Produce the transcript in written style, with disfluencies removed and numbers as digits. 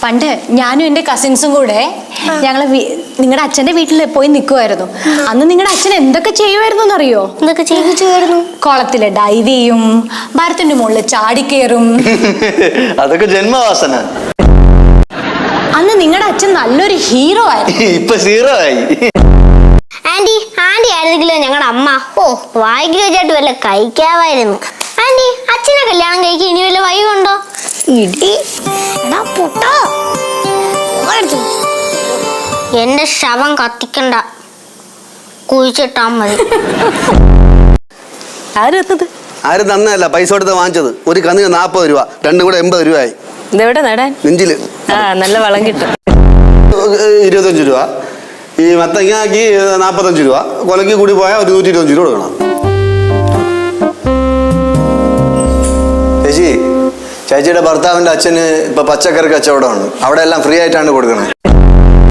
പണ്ട് ഞാനും എന്റെ കസിൻസും കൂടെ ഞങ്ങള് നിങ്ങളുടെ അച്ഛന്റെ വീട്ടിൽ പോയി നിൽക്കുമായിരുന്നു. അന്ന് നിങ്ങളുടെ അച്ഛൻ എന്തൊക്കെ ചെയ്യുമായിരുന്നു എന്നറിയോ? എന്തൊക്കെ ചെയ്യുമായിരുന്നു? കുളത്തില് ഡൈവ് ചെയ്യും, മരത്തിന്റെ മുകളിൽ ചാടിക്കേറും. അതൊക്കെ ജന്മവാസന. അന്ന് നിങ്ങളുടെ അച്ഛൻ നല്ലൊരു ഹീറോ ആയിരുന്നു. ഇപ്പൊ സീറോ ആയി. ആന്റി ആയിരുന്നെങ്കിലോ ഞങ്ങളുടെ അമ്മ വായിക്ക് വെച്ചിട്ട് വല്ല കഴിക്കാമായിരുന്നു. ആന്റി അച്ഛനെ കല്യാണം കഴിക്കാൻ ഇനി വല്ല വൈകുണ്ടോ? ഇടി എടാ പൊട്ടാ, എന്റെ ശവം കത്തിക്കണ്ട, കുഴിച്ചിട്ടാ മതി. ആരും തന്നല്ല, പൈസ കൊടുത്ത് വാങ്ങിച്ചത്. ഒരു കന്നിന് 40 രൂപ, രണ്ടും കൂടെ 80 രൂപയായി. ഇതെവിടെ നടാൻ? നെഞ്ചില്. നല്ല വളം കിട്ടും. 25 രൂപ. ഈ മത്തങ്ങാക്കി 45 രൂപ. കൊലക്ക് കൂടി പോയാൽ ഒരു 125 രൂപ കൊടുക്കണം. ചേച്ചിയുടെ ഭർത്താവിന്റെ അച്ഛന് ഇപ്പൊ പച്ചക്കറി കച്ചവടമാണ്. അവിടെ എല്ലാം ഫ്രീ ആയിട്ടാണ് കൊടുക്കണേ.